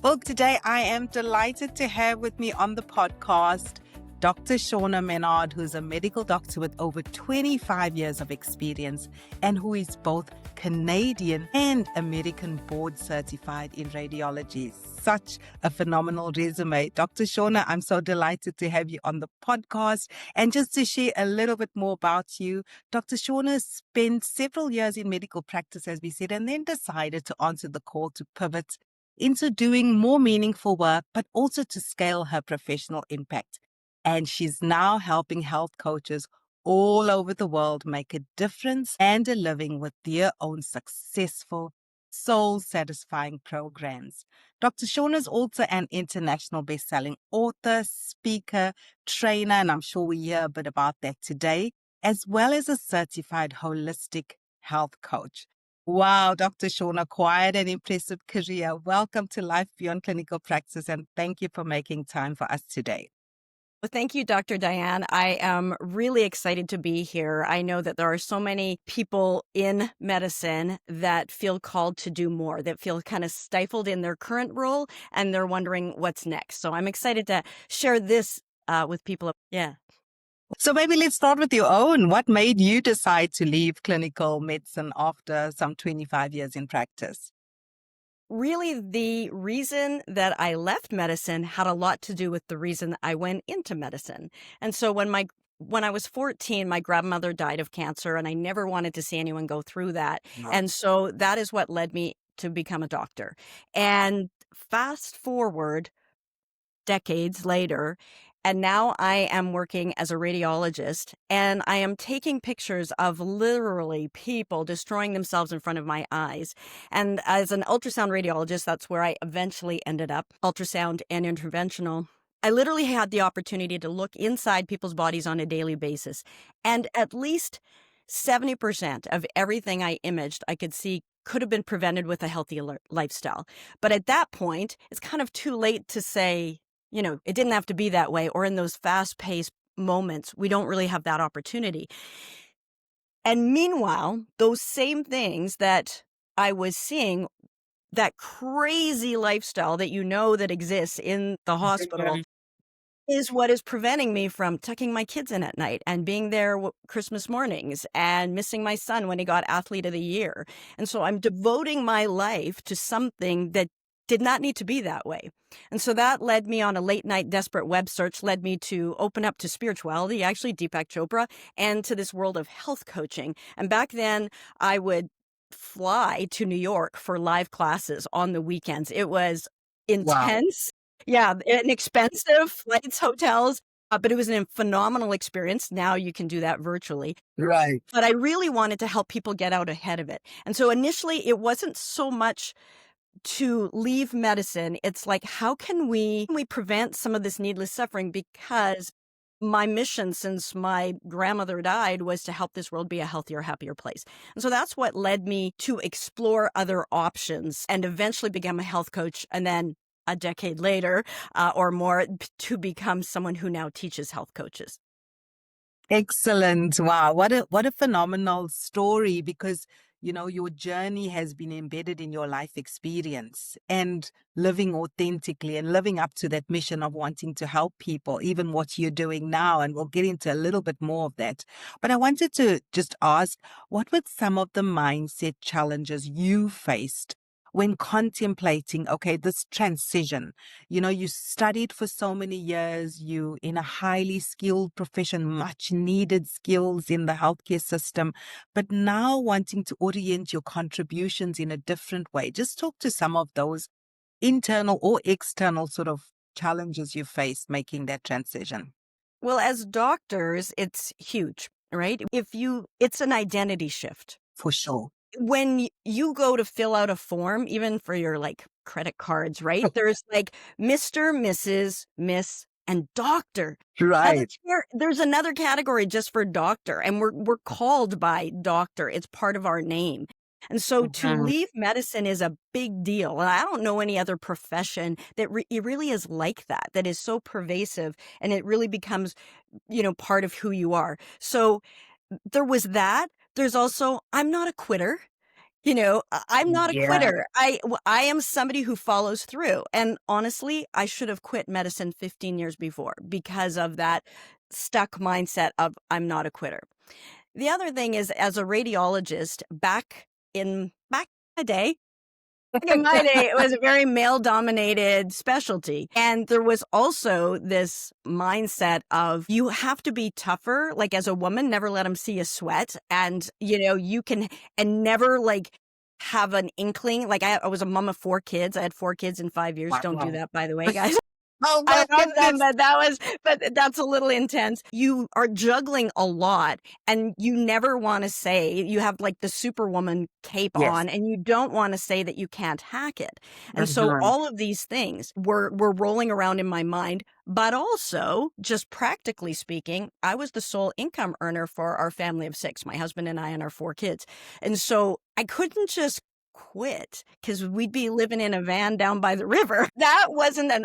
Well, today I am delighted to have with me on the podcast Dr. Shauna Menard, who's a medical doctor with over 25 years of experience and who is both Canadian and American board certified in radiology. Such a phenomenal resume. Dr. Shauna, I'm so delighted to have you on the podcast. And just to share a little bit more about you, Dr. Shauna spent several years in medical practice, as we said, and then decided to answer the call to pivot into doing more meaningful work, but also to scale her professional impact. And she's now helping health coaches all over the world make a difference and a living with their own successful, soul-satisfying programs. Dr. Shauna is also an international best-selling author, speaker, trainer, and I'm sure we hear a bit about that today, as well as a certified holistic health coach. Wow, Dr. Shauna, quite an impressive career. Welcome to Life Beyond Clinical Practice, and thank you for making time for us today. Well, thank you, Dr. Diane. I am really excited to be here. I know that there are so many people in medicine that feel called to do more, that feel kind of stifled in their current role, and they're wondering what's next. So I'm excited to share this with people. Yeah. So maybe let's start with your own. What made you decide to leave clinical medicine after some 25 years in practice? Really, the reason that I left medicine had a lot to do with the reason that I went into medicine. And so when I was 14, my grandmother died of cancer, and I never wanted to see anyone go through that. No. And so that is what led me to become a doctor. And fast forward decades later, and now I am working as a radiologist, and I am taking pictures of literally people destroying themselves in front of my eyes. And as an ultrasound radiologist, that's where I eventually ended up, ultrasound and interventional. I literally had the opportunity to look inside people's bodies on a daily basis. And at least 70% of everything I imaged, I could see could have been prevented with a healthy lifestyle. But at that point, it's kind of too late to say, it didn't have to be that way, or in those fast-paced moments, we don't really have that opportunity. And meanwhile, those same things that I was seeing, that crazy lifestyle that that exists in the hospital, is what is preventing me from tucking my kids in at night and being there Christmas mornings and missing my son when he got Athlete of the Year. And so I'm devoting my life to something that did not need to be that way. And so that led me on a late night desperate web search, led me to open up to spirituality, actually Deepak Chopra, and to this world of health coaching. And back then I would fly to New York for live classes on the weekends. It was intense. Wow. Yeah, inexpensive flights, hotels, but it was a phenomenal experience. Now you can do that virtually. Right. But I really wanted to help people get out ahead of it. And so initially it wasn't so much to leave medicine. It's like, how can we prevent some of this needless suffering? Because my mission since my grandmother died was to help this world be a healthier, happier place. And so that's what led me to explore other options and eventually become a health coach. And then a decade later or more to become someone who now teaches health coaches. Excellent. Wow. What a phenomenal story, because your journey has been embedded in your life experience and living authentically and living up to that mission of wanting to help people, even what you're doing now. And we'll get into a little bit more of that. But I wanted to just ask, what were some of the mindset challenges you faced when contemplating, okay, this transition? You studied for so many years, you in a highly skilled profession, much needed skills in the healthcare system, but now wanting to orient your contributions in a different way. Just talk to some of those internal or external sort of challenges you faced making that transition. Well, as doctors, it's huge, right? It's an identity shift. For sure. When you go to fill out a form, even for your credit cards, right? There's Mr., Mrs., Miss, and doctor. Right. There's another category just for doctor, and we're called by doctor. It's part of our name. And so to leave medicine is a big deal. And I don't know any other profession that it really is like that is so pervasive, and it really becomes, part of who you are. So there was that. There's also, I'm not a quitter. I'm not a Yeah. quitter. I am somebody who follows through. And honestly, I should have quit medicine 15 years before because of that stuck mindset of I'm not a quitter. The other thing is, as a radiologist, back in the day, it was a very male dominated specialty. And there was also this mindset of you have to be tougher. Like as a woman, never let them see you sweat. And, you can, and never like have an inkling. Like I was a mom of 4 kids. I had 4 kids in 5 years. Don't do Wow. that, by the way, guys. Oh I my love them, goodness. but that's a little intense. You are juggling a lot and you never want to say you have like the superwoman cape Yes. on and you don't want to say that you can't hack it. And so Mhm. all of these things were rolling around in my mind, but also just practically speaking, I was the sole income earner for our family of 6, my husband and I and our 4 kids. And so I couldn't just quit because we'd be living in a van down by the river. That wasn't an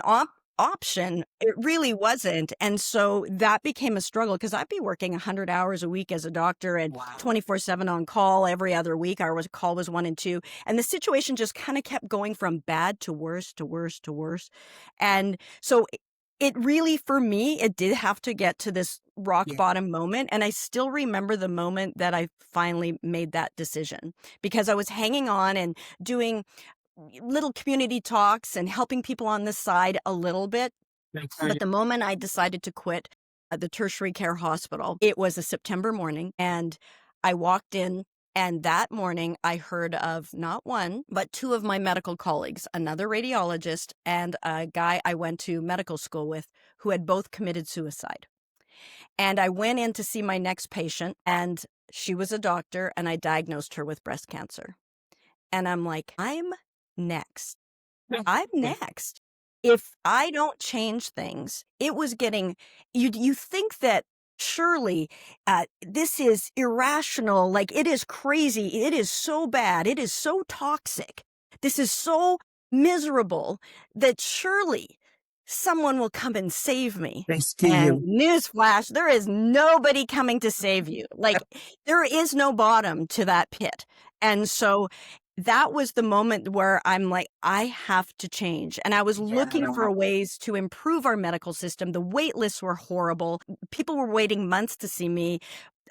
option. It really wasn't. And so that became a struggle because I'd be working 100 hours a week as a doctor and Wow. 24/7 on call every other week. Our call was 1 and 2. And the situation just kind of kept going from bad to worse to worse to worse. And so it really, for me, it did have to get to this rock Yeah. bottom moment. And I still remember the moment that I finally made that decision because I was hanging on and doing little community talks and helping people on the side a little bit. But the moment I decided to quit the tertiary care hospital, it was a September morning and I walked in. And that morning I heard of not one, but 2 of my medical colleagues, another radiologist and a guy I went to medical school with who had both committed suicide. And I went in to see my next patient and she was a doctor and I diagnosed her with breast cancer. And I'm like, I'm next. I'm next. If I don't change things, it was getting, you think that surely this is irrational, like it is crazy, it is so bad, it is so toxic, this is so miserable that surely someone will come and save me. Rescue And you. newsflash, there is nobody coming to save you. Like there is no bottom to that pit. And so that was the moment where I'm like, I have to change. And I was looking Yeah. for ways to improve our medical system. The wait lists were horrible. People were waiting months to see me.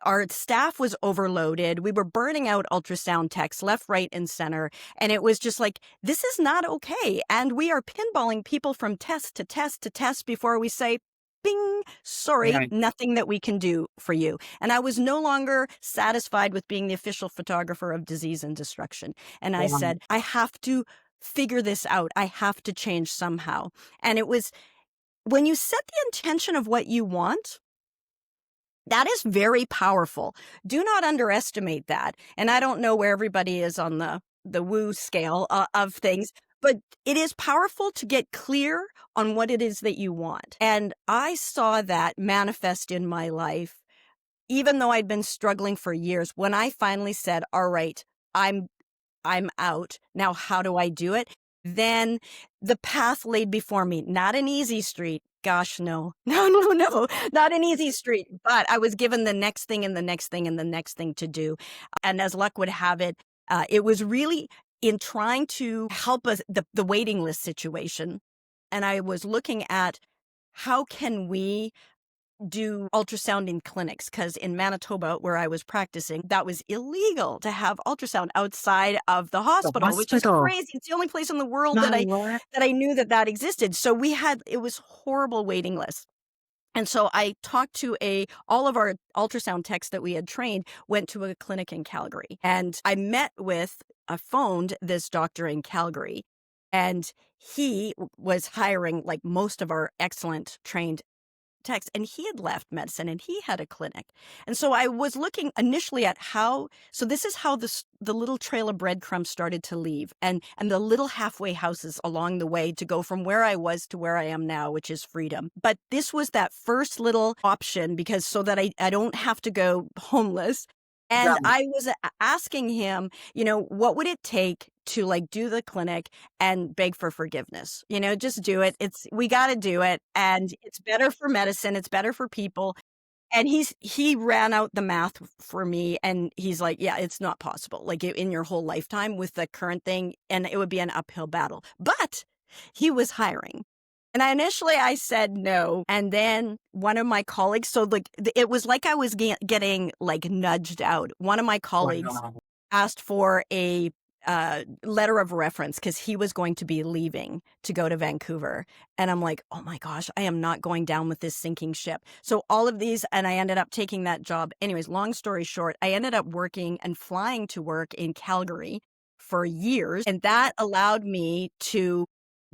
Our staff was overloaded. We were burning out ultrasound techs left, right, and center. And it was just like, this is not okay. And we are pinballing people from test to test to test before we say, bing, sorry, Right. nothing that we can do for you. And I was no longer satisfied with being the official photographer of disease and destruction. And I Wow. said, I have to figure this out. I have to change somehow. And it was when you set the intention of what you want, that is very powerful. Do not underestimate that. And I don't know where everybody is on the woo scale of things, but it is powerful to get clear on what it is that you want. And I saw that manifest in my life, even though I'd been struggling for years, when I finally said, all right, I'm out. Now, how do I do it? Then the path laid before me, not an easy street. Gosh, no, no, not an easy street. But I was given the next thing and the next thing and the next thing to do. And as luck would have it, it was really in trying to help us, the waiting list situation. And I was looking at how can we do ultrasound in clinics, because in Manitoba, where I was practicing, that was illegal to have ultrasound outside of the hospital, which is hospital. crazy. It's the only place in the world No that way. I knew that existed. So it was horrible waiting lists. And so I talked to all of our ultrasound techs that we had trained went to a clinic in Calgary. And I phoned this doctor in Calgary, and he was hiring like most of our excellent trained techs, and he had left medicine and he had a clinic. And so I was looking initially at so this is how the little trail of breadcrumbs started to leave, and the little halfway houses along the way to go from where I was to where I am now, which is freedom. But this was that first little option because so that I don't have to go homeless. And Right. I was asking him, what would it take to like do the clinic and beg for forgiveness? Just do it. We got to do it. And it's better for medicine. It's better for people. And he ran out the math for me, and he's like, "Yeah, it's not possible, like, in your whole lifetime with the current thing, and it would be an uphill battle." But he was hiring. And I said no, and then one of my colleagues, so, like, it was like I was getting, like, nudged out. One of my colleagues Wow. asked for a, letter of reference because he was going to be leaving to go to Vancouver, and I'm like, "Oh my gosh, I am not going down with this sinking ship." So all of these, and I ended up taking that job. Anyways, long story short, I ended up working and flying to work in Calgary for years, and that allowed me to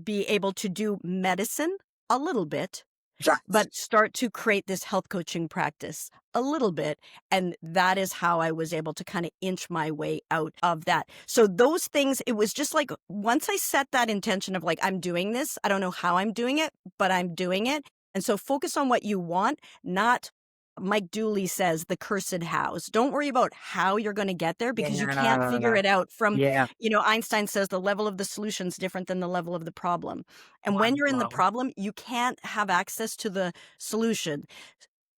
be able to do medicine a little bit, Right. but start to create this health coaching practice a little bit. And that is how I was able to kind of inch my way out of that. So those things, it was just like once I set that intention of like, I'm doing this, I don't know how I'm doing it, but I'm doing it. And so focus on what you want, not Mike Dooley says the cursed hows. Don't worry about how you're going to get there because you can't figure Yeah. it out from, Yeah. Einstein says the level of the solution is different than the level of the problem. And when you're in the Wow. problem, you can't have access to the solution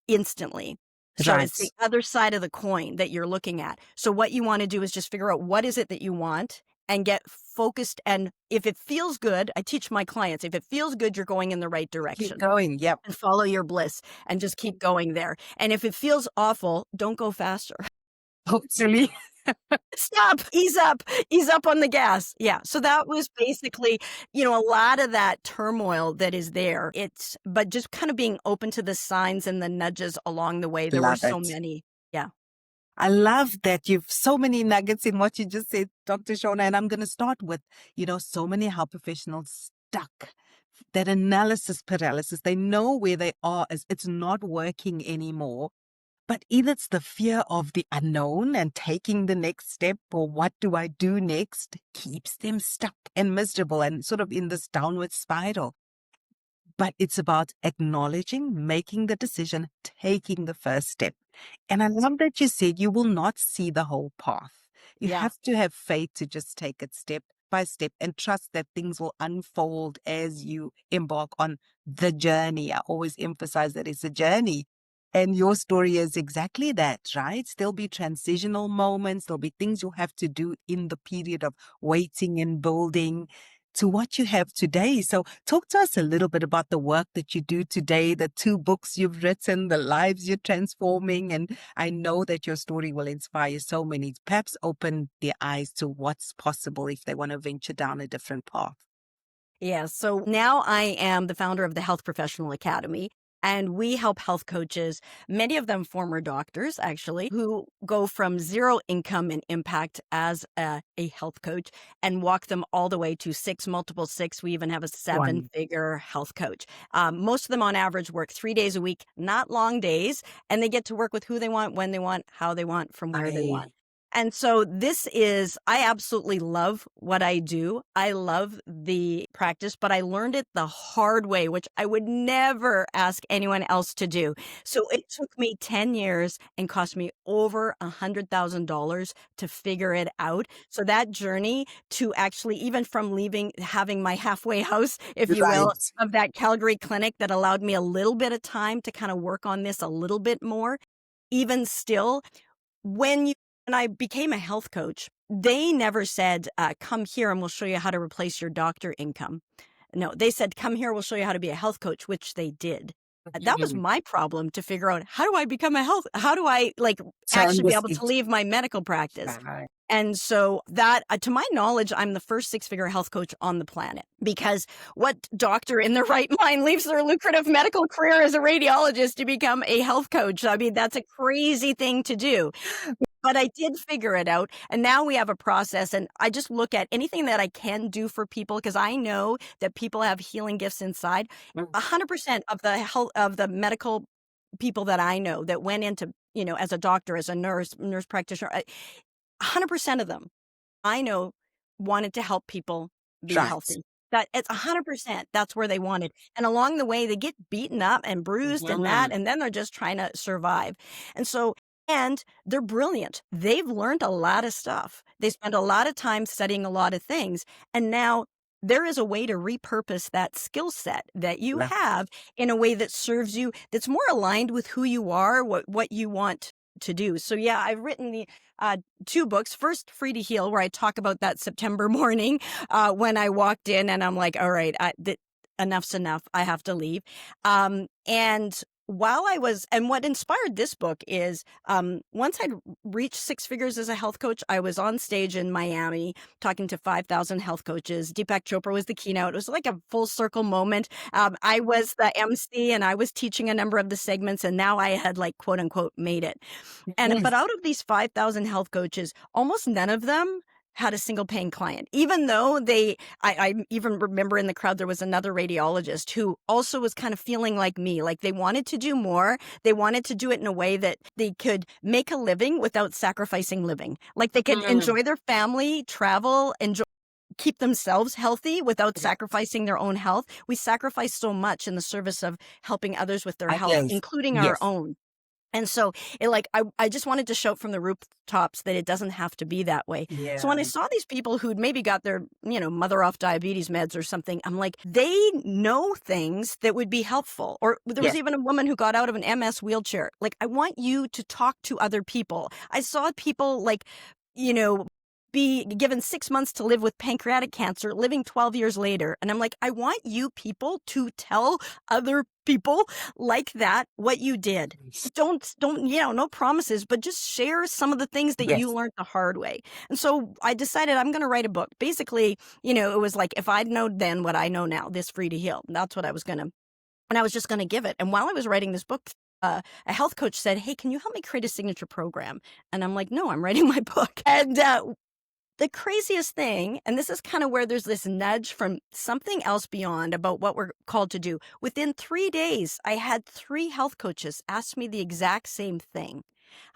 instantly. So it's the Right. other side of the coin that you're looking at. So what you want to do is just figure out what is it that you want and get focused. And if it feels good, I teach my clients, if it feels good, you're going in the right Keep direction going. Yep. and follow your bliss and just keep going there. And if it feels awful, don't go faster. Hopefully. Stop, ease up on the gas. Yeah. So that was basically, a lot of that turmoil that is there. But just kind of being open to the signs and the nudges along the way. There were Love so it. many. Yeah. I love that you've so many nuggets in what you just said, Dr. Shauna. And I'm going to start with, so many health professionals stuck. That analysis paralysis, they know where they are as it's not working anymore. But either it's the fear of the unknown and taking the next step, or what do I do next, keeps them stuck and miserable and sort of in this downward spiral. But it's about acknowledging, making the decision, taking the first step. And I love that you said you will not see the whole path. You Yeah. have to have faith to just take it step by step and trust that things will unfold as you embark on the journey. I always emphasize that it's a journey. And your story is exactly that, right? There'll be transitional moments. There'll be things you'll have to do in the period of waiting and building to what you have today. So talk to us a little bit about the work that you do today, the 2 books you've written, the lives you're transforming. And I know that your story will inspire so many, perhaps open their eyes to what's possible if they want to venture down a different path. Yeah. So now I am the founder of the Health Professional Academy, and we help health coaches, many of them former doctors, actually, who go from zero income and impact as a health coach and walk them all the way to six, multiple six. We even have a One. 7-figure health coach. Most of them on average work 3 days a week, not long days, and they get to work with who they want, when they want, how they want, from where they I want. And so I absolutely love what I do. I love the practice, but I learned it the hard way, which I would never ask anyone else to do. So it took me 10 years and cost me over $100,000 to figure it out. So that journey to actually, even from having my halfway house, if you will, right. of that Calgary clinic that allowed me a little bit of time to kind of work on this a little bit more, even still, when I became a health coach, they never said, come here and we'll show you how to replace your doctor income. No, they said, come here, we'll show you how to be a health coach, which they did. That was Mm. my problem to figure out, how do I become how do I Turn actually be this able to into leave my medical practice? right. And so that, to my knowledge, I'm the first 6-figure health coach on the planet, because what doctor in their right mind leaves their lucrative medical career as a radiologist to become a health coach? I mean, that's a crazy thing to do. But I did figure it out, and now we have a process, and I just look at anything that I can do for people, because I know that people have healing gifts inside. Mm. 100% of the medical people that I know that went into, as a doctor, as a nurse practitioner, 100% of them I know wanted to help people be Right. healthy. That it's 100%. That's where they wanted. And along the way, they get beaten up and bruised and Mhm. and then they're just trying to survive. And they're brilliant. They've learned a lot of stuff. They spend a lot of time studying a lot of things. And now there is a way to repurpose that skill set that you Yeah. have in a way that serves you, that's more aligned with who you are, what you want to do. So yeah, I've written the 2 books. First, Free to Heal, where I talk about that September morning when I walked in and I'm like, all right, enough's enough. I have to leave. And while I was, and what inspired this book is once I'd reached 6 figures as a health coach, I was on stage in Miami talking to 5,000 health coaches. Deepak Chopra was the keynote. It was like a full circle moment. I was the MC and I was teaching a number of the segments, and now I had like quote unquote made it. But out of these 5,000 health coaches, almost none of them had a single paying client, even though I even remember in the crowd, there was another radiologist who also was kind of feeling like me, like they wanted to do more. They wanted to do it in a way that they could make a living without sacrificing living. Like they could enjoy their family, travel, keep themselves healthy without sacrificing their own health. We sacrifice so much in the service of helping others with their health, Yes. including our own. And so I just wanted to shout from the rooftops that it doesn't have to be that way. Yeah. So when I saw these people who'd maybe got their, mother off diabetes meds or something, I'm like, they know things that would be helpful. Or there was even a woman who got out of an MS wheelchair. Like, I want you to talk to other people. I saw people be given 6 months to live with pancreatic cancer, living 12 years later. And I'm like, I want you people to tell other people like that what you did. Don't, no promises, but just share some of the things that you learned the hard way. And so I decided I'm going to write a book. Basically, it was like, if I'd known then what I know now, this Free to Heal, that's what I was going to, and I was just going to give it. And while I was writing this book, a health coach said, hey, can you help me create a signature program? And I'm like, no, I'm writing my book. And the craziest thing, and this is kind of where there's this nudge from something else beyond about what we're called to do. Within 3 days, I had 3 health coaches ask me the exact same thing.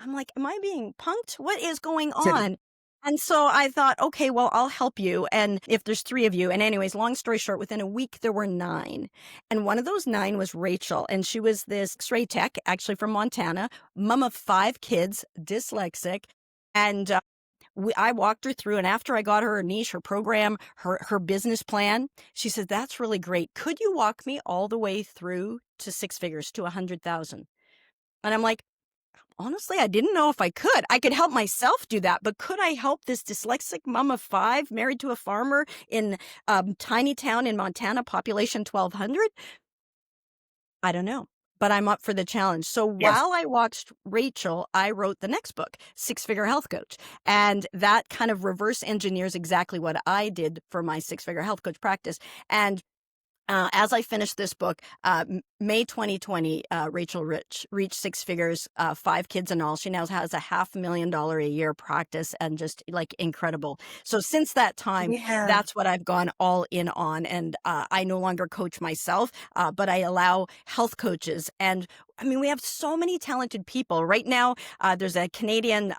I'm like, am I being punked? What is going on? And so I thought, okay, well, I'll help you. And if there's 3 of you, and anyways, long story short, within a week, there were 9. And one of those 9 was Rachel. And she was this X-ray tech, actually from Montana, mom of 5 kids, dyslexic. And I walked her through, and after I got her niche, her program, her business plan, she said, that's really great. Could you walk me all the way through to 6 figures, to 100,000? And I'm like, honestly, I didn't know if I could. I could help myself do that, but could I help this dyslexic mom of 5 married to a farmer in a tiny town in Montana, population 1,200? I don't know, but I'm up for the challenge. So while I watched Rachel, I wrote the next book, 6-Figure Health Coach. And that kind of reverse engineers exactly what I did for my 6-figure health coach practice. And as I finished this book, May 2020, Rachel reached 6 figures, 5 kids and all. She now has a $500,000 a year practice, and just like incredible. So since that time, that's what I've gone all in on. And I no longer coach myself, but I allow health coaches. And I mean, we have so many talented people right now. There's a Canadian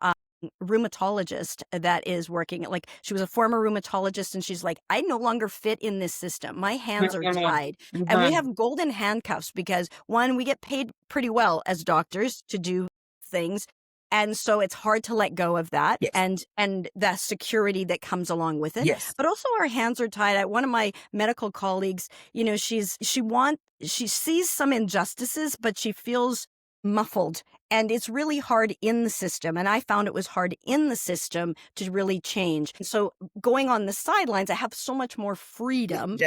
rheumatologist that is working, like, she was a former rheumatologist, and she's like, I no longer fit in this system. My hands are tied. And we have golden handcuffs because, one, we get paid pretty well as doctors to do things. And so it's hard to let go of that and the security that comes along with it. But also our hands are tied. One of my medical colleagues, she sees some injustices, but she feels muffled. And it's really hard in the system. And I found it was hard in the system to really change. So going on the sidelines, I have so much more freedom.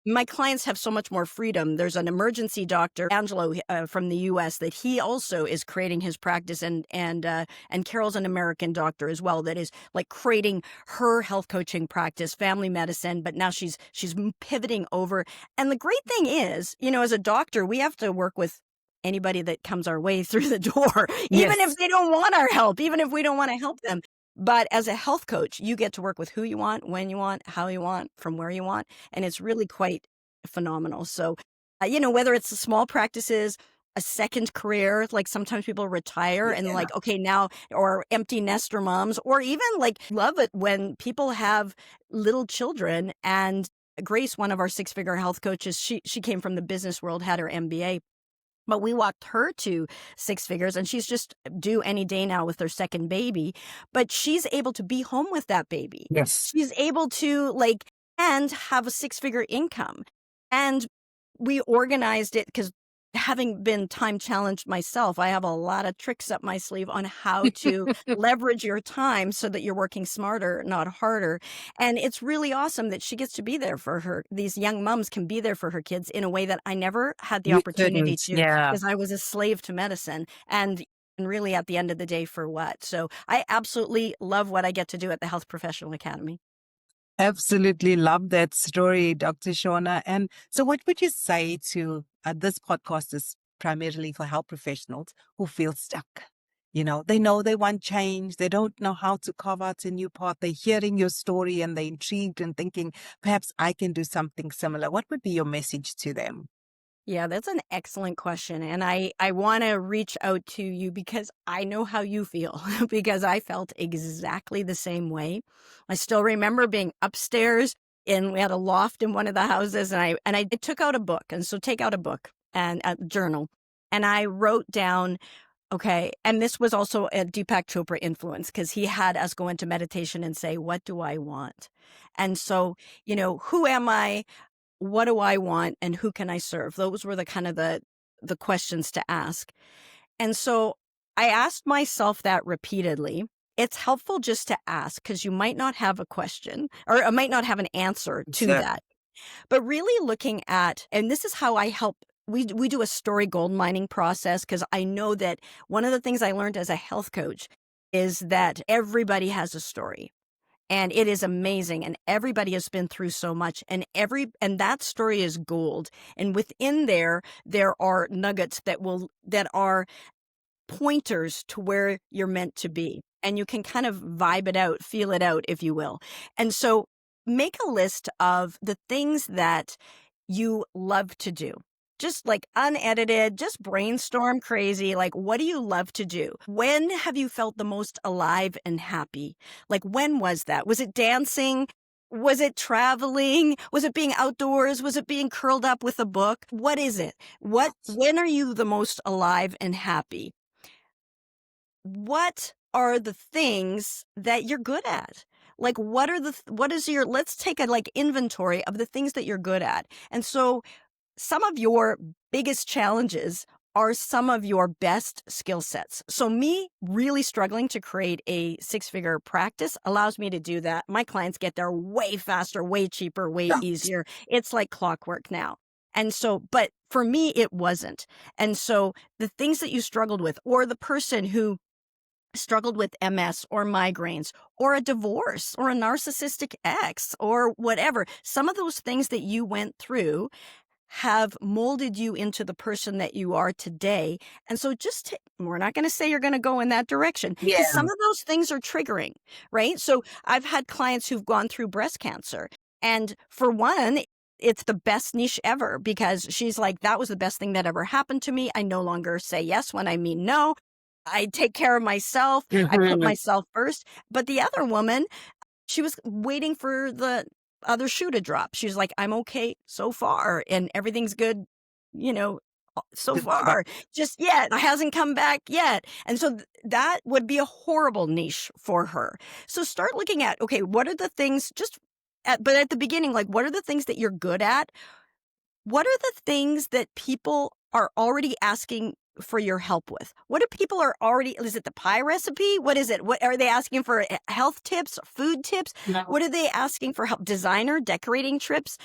My clients have so much more freedom. There's an emergency doctor, Angelo, from the U.S., that he also is creating his practice, and Carol's an American doctor as well that is like creating her health coaching practice, family medicine, but now she's pivoting over. And the great thing is, as a doctor, we have to work with anybody that comes our way through the door, even if they don't want our help, even if we don't want to help them. But as a health coach, you get to work with who you want, when you want, how you want, from where you want. And it's really quite phenomenal. So, whether it's the small practices, a second career, like sometimes people retire and like, okay, now, or empty nester moms, or even like love it when people have little children. And Grace, one of our 6-figure health coaches, she came from the business world, had her MBA. But we walked her to 6 figures, and she's just due any day now with her second baby. But she's able to be home with that baby. She's able to and have a six-figure income. And we organized it because, having been time challenged myself, I have a lot of tricks up my sleeve on how to leverage your time so that you're working smarter, not harder. And it's really awesome that she gets to be there for these young moms can be there for her kids in a way that I never had the You opportunity couldn't. to, Yeah. because I was a slave to medicine. And really, at the end of the day, for what? So I absolutely love what I get to do at the Health Professional Academy. Absolutely love that story, Dr. Shauna. And so, what would you say to this podcast is primarily for health professionals who feel stuck? They know they want change. They don't know how to carve out a new path. They're hearing your story and they're intrigued and thinking, perhaps I can do something similar. What would be your message to them? Yeah, that's an excellent question. And I want to reach out to you because I know how you feel, because I felt exactly the same way. I still remember being upstairs, and we had a loft in one of the houses, and I took out a book. And so take out a book and a journal. And I wrote down, okay, and this was also a Deepak Chopra influence, because he had us go into meditation and say, what do I want? And so, who am I? What do I want, and who can I serve? Those were the kind of the questions to ask. And so I asked myself that repeatedly. It's helpful just to ask, because you might not have a question, or I might not have an answer to Sure. that. But really looking at, and this is how I help. We do a story gold mining process, because I know that one of the things I learned as a health coach is that everybody has a story. And it is amazing. And everybody has been through so much. And that story is gold. And within there are nuggets that are pointers to where you're meant to be. And you can kind of vibe it out, feel it out, if you will. And so make a list of the things that you love to do. Just like unedited, just brainstorm crazy. Like, what do you love to do? When have you felt the most alive and happy? Like, when was that? Was it dancing? Was it traveling? Was it being outdoors? Was it being curled up with a book? What is it? When are you the most alive and happy? What are the things that you're good at? Like, let's take a inventory of the things that you're good at. And so some of your biggest challenges are some of your best skill sets. So me really struggling to create a six-figure practice allows me to do that. My clients get there way faster, way cheaper, way easier. It's like clockwork now. And so, but for me, it wasn't. And so the things that you struggled with, or the person who struggled with MS or migraines or a divorce or a narcissistic ex or whatever, some of those things that you went through have molded you into the person that you are today. And so we're not going to say you're going to go in that direction, because some of those things are triggering, right? So I've had clients who've gone through breast cancer. And for one, it's the best niche ever, because she's like, that was the best thing that ever happened to me. I no longer say yes when I mean no. I take care of myself. I put myself first. But the other woman, she was waiting for the other shoe to drop. She was like, I'm okay so far and everything's good, so far. Just yet. It hasn't come back yet. And so that would be a horrible niche for her. So start looking at, okay, what are the things but at the beginning, like, what are the things that you're good at? What are the things that people are already asking for your help with? What do people is it the pie recipe? What is it? What are they asking for? Health tips, food tips? No. What are they asking for help? Designer, decorating tips?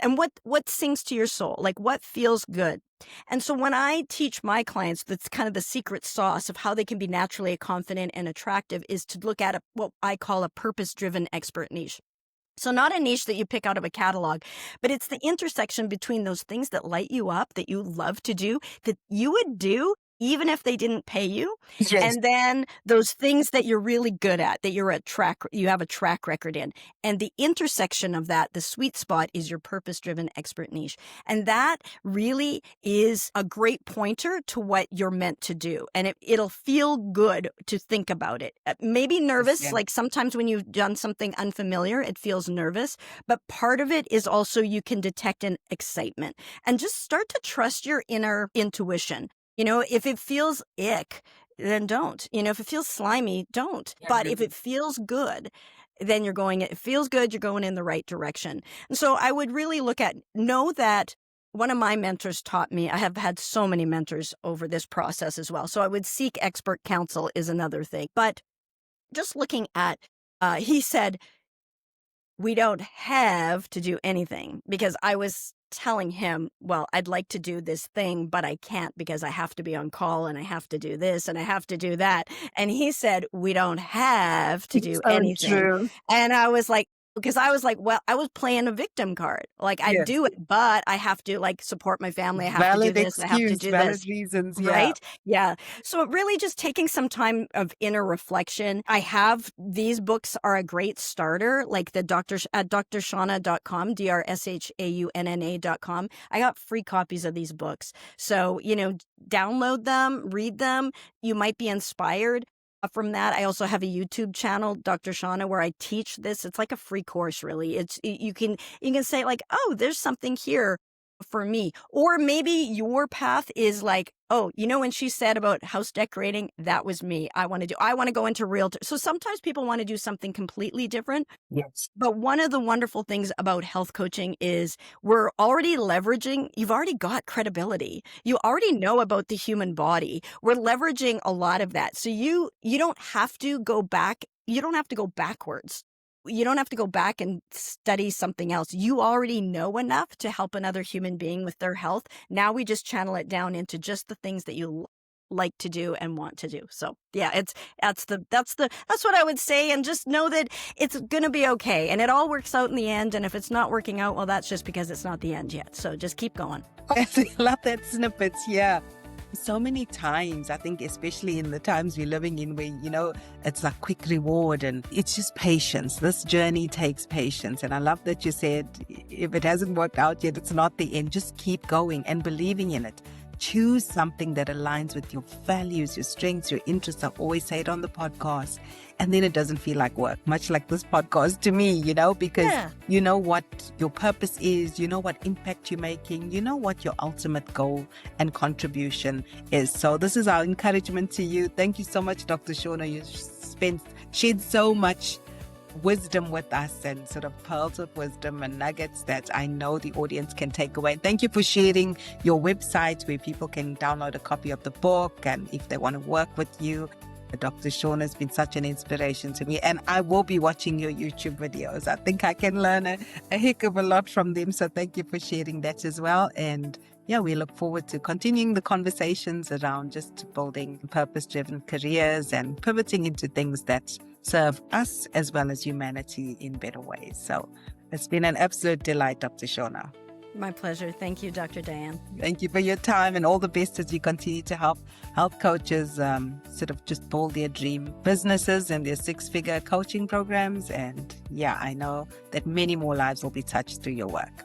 And what sings to your soul? Like, what feels good? And so when I teach my clients, that's kind of the secret sauce of how they can be naturally confident and attractive, is to look at what I call a purpose-driven expert niche. So not a niche that you pick out of a catalog, but it's the intersection between those things that light you up, that you love to do, that you would do even if they didn't pay you. Yes. And then those things that you're really good at, that you have a track record in. And the intersection of that, the sweet spot, is your purpose-driven expert niche. And that really is a great pointer to what you're meant to do. And it'll feel good to think about it. Maybe nervous, Yeah. like sometimes when you've done something unfamiliar, it feels nervous. But part of it is also you can detect an excitement. And just start to trust your inner intuition. If it feels ick, then don't. If it feels slimy, don't. But if it feels good, then it feels good, you're going in the right direction. And so I would really know that one of my mentors taught me, I have had so many mentors over this process as well. So I would seek expert counsel is another thing. But just looking at, he said, we don't have to do anything, because I was telling him, well, I'd like to do this thing, but I can't because I have to be on call and I have to do this and I have to do that. And he said, we don't have to do So anything. true. And I was like, because I was like, well, I was playing a victim card. Like, I Yes. do it, but I have to like support my family. I have to do Valid this. I have to excuse, do valid this. reasons. Yeah. Right? Yeah. So really just taking some time of inner reflection. I have, these books are a great starter, like the at drshauna.com, DRSHAUNNA.com. I got free copies of these books. So, download them, read them. You might be inspired from that. I also have a YouTube channel, Dr. Shauna, where I teach this. It's like a free course, really. You can say like, oh, there's something here for me. Or maybe your path is like, oh, when she said about house decorating, that was me. I want to go into realtor. So sometimes people want to do something completely different. Yes. But one of the wonderful things about health coaching is we're already you've already got credibility. You already know about the human body. We're leveraging a lot of that. So you don't have to go back. You don't have to go backwards. You don't have to go back and study something else. You already know enough to help another human being with their health. Now we just channel it down into just the things that you like to do and want to do. So yeah, that's what I would say. And just know that it's going to be okay. And it all works out in the end. And if it's not working out, well, that's just because it's not the end yet. So just keep going. I love that snippets. Yeah. So many times, I think, especially in the times we're living in where, it's like quick reward and it's just patience. This journey takes patience. And I love that you said, if it hasn't worked out yet, it's not the end. Just keep going and believing in it. Choose something that aligns with your values, your strengths, your interests. I always say it on the podcast. And then it doesn't feel like work, much like this podcast to me, because you know what your purpose is, you know what impact you're making, you know what your ultimate goal and contribution is. So this is our encouragement to you. Thank you so much, Dr. Shauna. You shared so much wisdom with us, and sort of pearls of wisdom and nuggets that I know the audience can take away. Thank you for sharing your website where people can download a copy of the book, and if they want to work with you. Dr. Shauna has been such an inspiration to me, and I will be watching your YouTube videos. I think I can learn a heck of a lot from them. So thank you for sharing that as well. And yeah, we look forward to continuing the conversations around just building purpose-driven careers and pivoting into things that serve us as well as humanity in better ways. So it's been an absolute delight, Dr. Shauna. My pleasure. Thank you, Dr. Diane. Thank you for your time, and all the best as you continue to help health coaches sort of just build their dream businesses and their six-figure coaching programs. And yeah, I know that many more lives will be touched through your work.